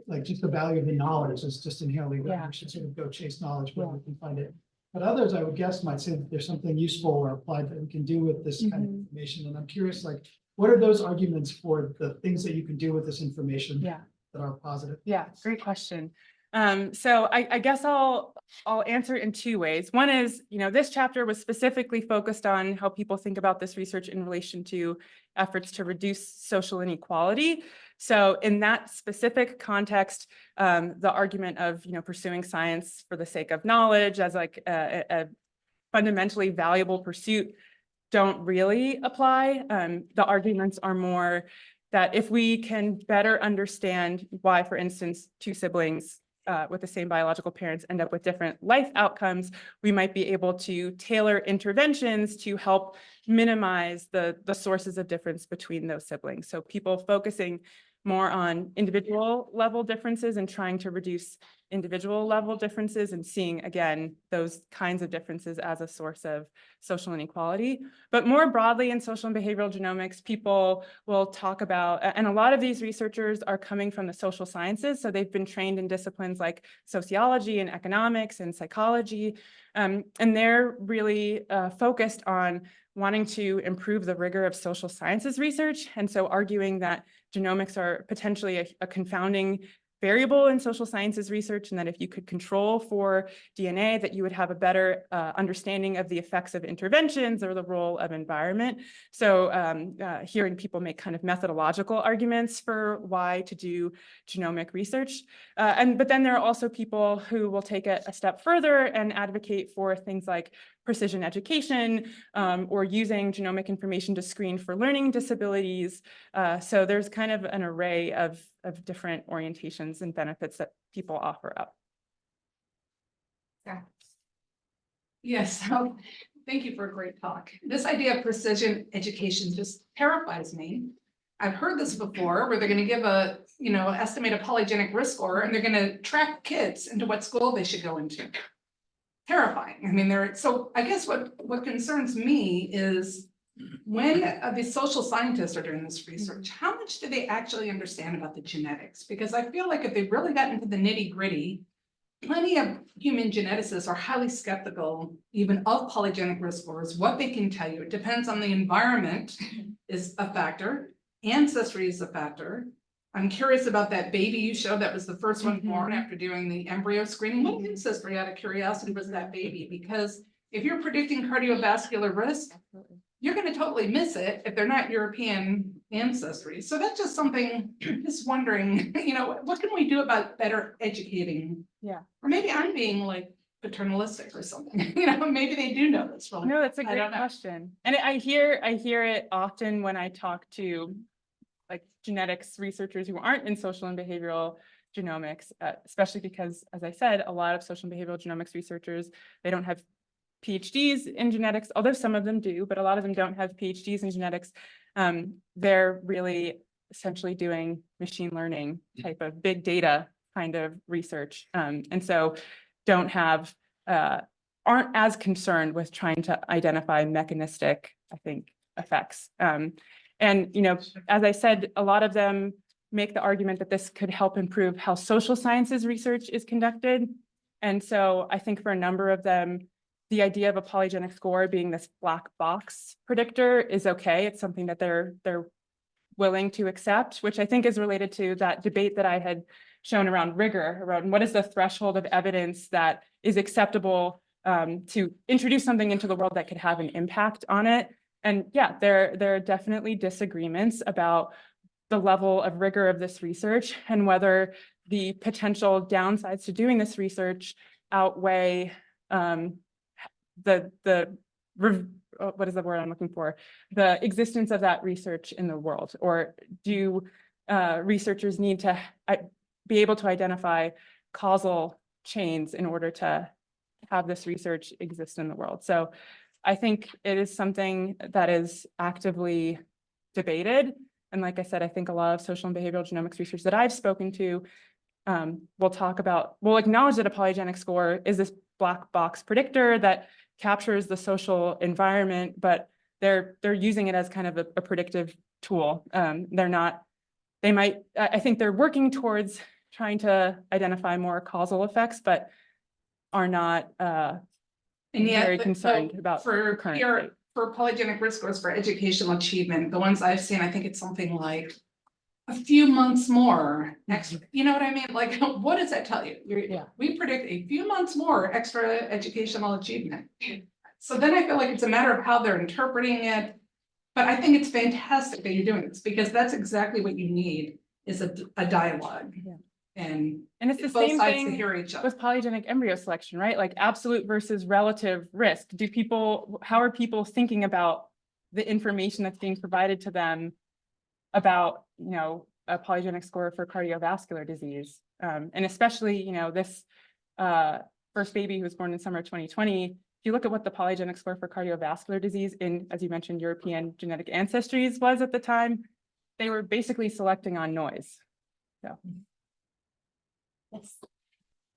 S4: like just the value of the knowledge is just inherently we should sort of go chase knowledge where we can find it. But others, I would guess, might say that there's something useful or applied that we can do with this kind of information. And I'm curious, like, what are those arguments for the things that you can do with this information that are positive?
S2: Yeah, great question. So I guess I'll answer in two ways. One is, this chapter was specifically focused on how people think about this research in relation to efforts to reduce social inequality. So in that specific context, the argument of, pursuing science for the sake of knowledge as like a fundamentally valuable pursuit don't really apply. The arguments are more that if we can better understand why, for instance, two siblings with the same biological parents end up with different life outcomes, we might be able to tailor interventions to help minimize the sources of difference between those siblings. So people focusing more on individual level differences and trying to reduce individual level differences and seeing, again, those kinds of differences as a source of social inequality. But more broadly in social and behavioral genomics, people will talk about, and a lot of these researchers are coming from the social sciences, so they've been trained in disciplines like sociology and economics and psychology, and they're really focused on wanting to improve the rigor of social sciences research, and so arguing that genomics are potentially a confounding variable in social sciences research, and that if you could control for DNA, that you would have a better understanding of the effects of interventions or the role of environment. So hearing people make kind of methodological arguments for why to do genomic research. But then there are also people who will take it a step further and advocate for things like precision education or using genomic information to screen for learning disabilities. So there's kind of an array of different orientations and benefits that people offer up.
S5: Yeah. Yes, so thank you for a great talk. This idea of precision education just terrifies me. I've heard this before where they're going to give a, estimate a polygenic risk score and they're going to track kids into what school they should go into. Terrifying. I mean, so I guess what concerns me is when the social scientists are doing this research, how much do they actually understand about the genetics? Because I feel like if they really got into the nitty gritty, plenty of human geneticists are highly skeptical even of polygenic risk scores, what they can tell you. It depends on the environment is a factor. Ancestry is a factor. I'm curious about that baby you showed that was the first one born after doing the embryo screening. What ancestry out of curiosity was that baby? Because if you're predicting cardiovascular risk, you're gonna totally miss it if they're not European ancestry. So that's just something, just wondering, what can we do about better educating?
S2: Yeah.
S5: Or maybe I'm being like paternalistic or something, maybe they do know this really.
S2: No, that's a
S5: I
S2: great
S5: don't know.
S2: question. And I hear it often when I talk to like genetics researchers who aren't in social and behavioral genomics, especially because, as I said, a lot of social and behavioral genomics researchers, they don't have PhDs in genetics, although some of them do, but a lot of them don't have PhDs in genetics. They're really essentially doing machine learning type of big data kind of research. And so don't have, aren't as concerned with trying to identify mechanistic, I think, effects. And, as I said, a lot of them make the argument that this could help improve how social sciences research is conducted. And so I think for a number of them, the idea of a polygenic score being this black box predictor is okay. It's something that they're willing to accept, which I think is related to that debate that I had shown around rigor, around what is the threshold of evidence that is acceptable to introduce something into the world that could have an impact on it. And yeah, there are definitely disagreements about the level of rigor of this research and whether the potential downsides to doing this research outweigh what is the word I'm looking for? The existence of that research in the world, or do researchers need to be able to identify causal chains in order to have this research exist in the world? So I think it is something that is actively debated. And like I said, I think a lot of social and behavioral genomics research that I've spoken to will acknowledge that a polygenic score is this black box predictor that captures the social environment, but they're using it as kind of a predictive tool. I think they're working towards trying to identify more causal effects, but are not very concerned about the current state.
S5: For polygenic risk scores for educational achievement, the ones I've seen, I think it's something like a few months more extra, you know what I mean? Like, what does that tell you? We predict a few months more extra educational achievement. So then I feel like it's a matter of how they're interpreting it. But I think it's fantastic that you're doing this, because that's exactly what you need, is a dialogue.
S2: Yeah.
S5: And
S2: it's the
S5: both
S2: same
S5: sides to
S2: thing
S5: hear each other.
S2: with polygenic embryo selection, right? Like absolute versus relative risk. How are people thinking about the information that's being provided to them about, a polygenic score for cardiovascular disease? And especially, this first baby who was born in summer of 2020, if you look at what the polygenic score for cardiovascular disease in, as you mentioned, European genetic ancestries was at the time, they were basically selecting on noise. So.
S3: Yes.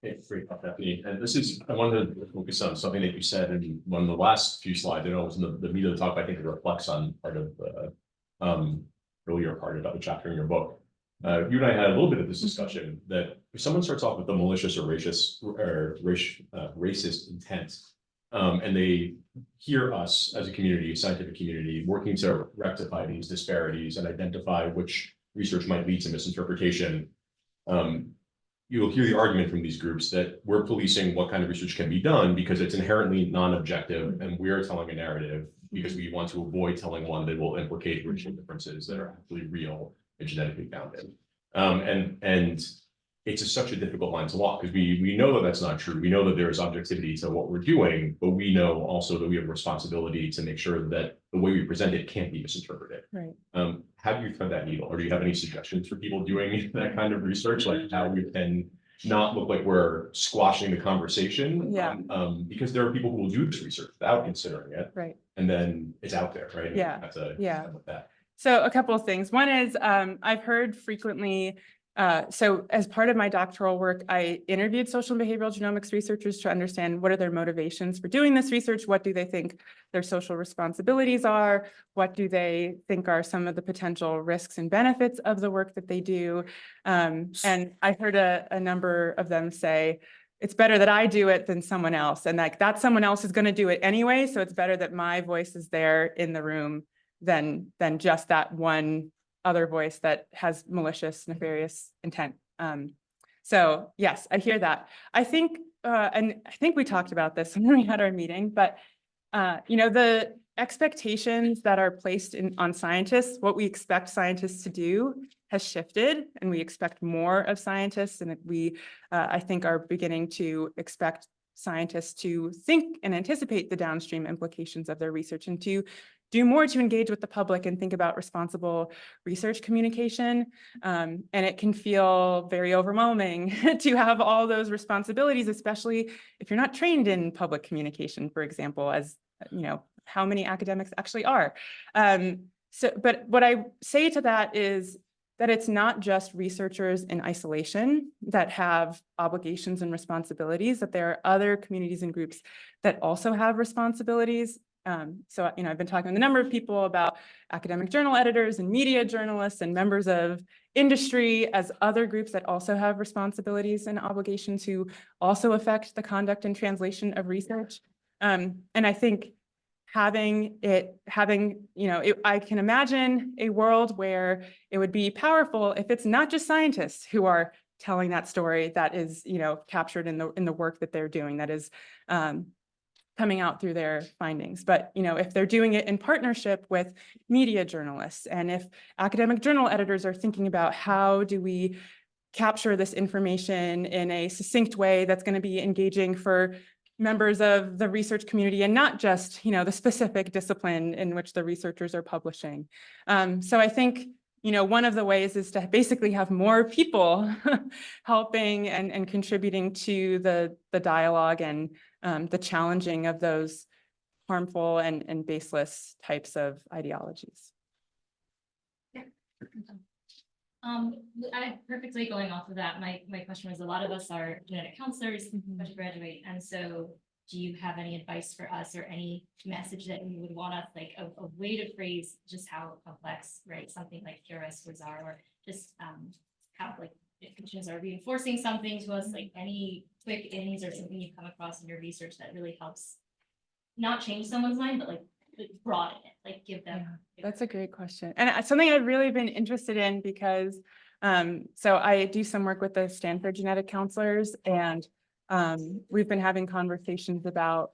S6: Hey, great, Daphne. And I wanted to focus on something that you said in one of the last few slides. I know it was in the meat of the talk, but I think it reflects on part of the earlier part of the chapter in your book. You and I had a little bit of this discussion that if someone starts off with a malicious or racist intent, and they hear us as a community, a scientific community, working to rectify these disparities and identify which research might lead to misinterpretation, you'll hear the argument from these groups that we're policing what kind of research can be done because it's inherently non-objective, and we're telling a narrative because we want to avoid telling one that will implicate racial differences that are actually real and genetically founded. And it's such a difficult line to walk, because we know that that's not true. We know that there is objectivity to what we're doing, but we know also that we have a responsibility to make sure that the way we present it can't be misinterpreted.
S2: Right.
S6: How do you thread that needle, or do you have any suggestions for people doing that kind of research, like how we can not look like we're squashing the conversation?
S2: Yeah.
S6: Because there are people who will do this research without considering it,
S2: Right.
S6: and then it's out there, right?
S2: Yeah.
S6: That's a
S2: Yeah.
S6: with that.
S2: So a couple of things. One is I've heard frequently, so as part of my doctoral work, I interviewed social and behavioral genomics researchers to understand what are their motivations for doing this research, what do they think their social responsibilities are, what do they think are some of the potential risks and benefits of the work that they do. And I heard a number of them say, it's better that I do it than someone else. And like that someone else is going to do it anyway. So it's better that my voice is there in the room than just that one other voice that has malicious, nefarious intent. So yes, I hear that. I think, and I think we talked about this when we had our meeting, but the expectations that are placed on scientists, what we expect scientists to do has shifted, and we expect more of scientists, and we, I think, are beginning to expect scientists to think and anticipate the downstream implications of their research and to do more to engage with the public and think about responsible research communication. And it can feel very overwhelming to have all those responsibilities, especially if you're not trained in public communication, for example, as you know, how many academics actually are. But what I say to that is that it's not just researchers in isolation that have obligations and responsibilities, that there are other communities and groups that also have responsibilities. So, you know, I've been talking with a number of people about academic journal editors and media journalists and members of industry as other groups that also have responsibilities and obligations who also affect the conduct and translation of research. And I think I can imagine a world where it would be powerful if it's not just scientists who are telling that story that is, you know, captured in the work that they're doing, that is coming out through their findings. But, you know, if they're doing it in partnership with media journalists, and if academic journal editors are thinking about how do we capture this information in a succinct way that's going to be engaging for members of the research community and not just, you know, the specific discipline in which the researchers are publishing. So I think, you know, one of the ways is to basically have more people helping and contributing to the dialogue and the challenging of those harmful and baseless types of ideologies.
S7: I perfectly going off of that. My question was, a lot of us are genetic counselors, about to graduate, and so do you have any advice for us or any message that you would want us, like a way to phrase just how complex, right, something like QRS scores are, or just how, like, if patients are reinforcing something to us, like any quick ins or something you've come across in your research that really helps not change someone's mind, but like broaden it, like give them.
S2: Yeah, that's a great question. And something I've really been interested in because, so I do some work with the Stanford genetic counselors, and we've been having conversations about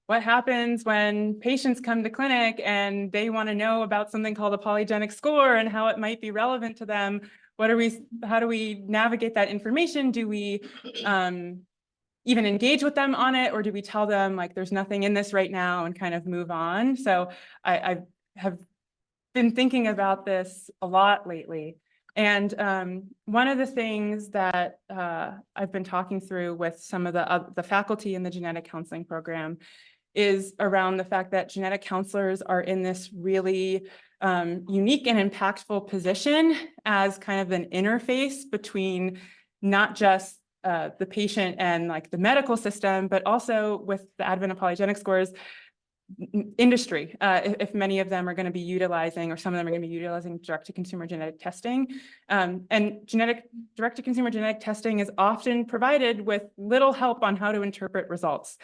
S2: what happens when patients come to clinic and they want to know about something called a polygenic score and how it might be relevant to them. How do we navigate that information? Do we even engage with them on it, or do we tell them like there's nothing in this right now and kind of move on? So I have been thinking about this a lot lately. And one of the things that I've been talking through with some of the faculty in the genetic counseling program is around the fact that genetic counselors are in this really unique and impactful position as kind of an interface between not just the patient and like the medical system, but also with the advent of polygenic scores, industry, if many of them are going to be utilizing, or some of them are going to be utilizing direct-to-consumer genetic testing. And direct-to-consumer genetic testing is often provided with little help on how to interpret results.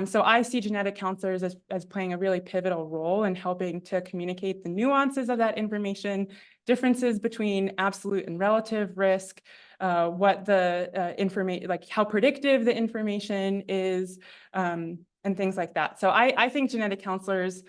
S2: So I see genetic counselors as playing a really pivotal role in helping to communicate the nuances of that information, differences between absolute and relative risk, what the information, like how predictive the information is, and things like that. So I think genetic counselors,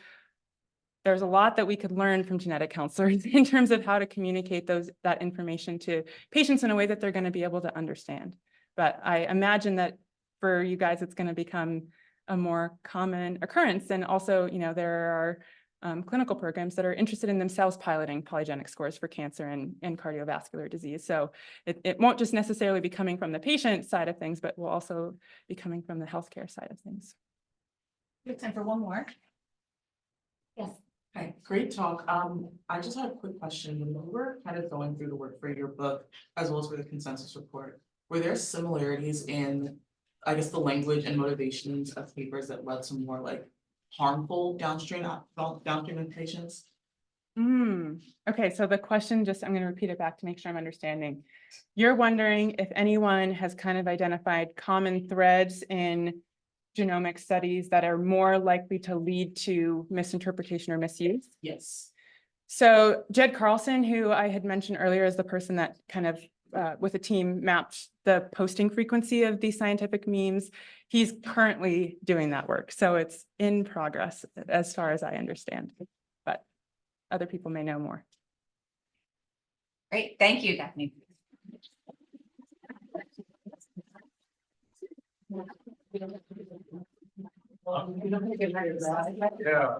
S2: there's a lot that we could learn from genetic counselors in terms of how to communicate that information to patients in a way that they're going to be able to understand. But I imagine that for you guys, it's going to become a more common occurrence. And also, you know, there are clinical programs that are interested in themselves piloting polygenic scores for cancer and cardiovascular disease. So it won't just necessarily be coming from the patient side of things, but will also be coming from the healthcare side of things.
S3: We have time for one more. Yes.
S8: Hi, great talk. I just had a quick question. When we were kind of going through the work for your book, as well as for the consensus report, were there similarities in, I guess, the language and motivations of papers that led to more like harmful downstream implications?
S2: Okay, so the question, I'm going to repeat it back to make sure I'm understanding. You're wondering if anyone has kind of identified common threads in genomic studies that are more likely to lead to misinterpretation or misuse?
S8: Yes.
S2: So Jed Carlson, who I had mentioned earlier, is the person that kind of with a team mapped the posting frequency of these scientific memes. He's currently doing that work, so it's in progress as far as I understand, but other people may know more.
S1: Great, thank you, Daphne.
S9: Yeah.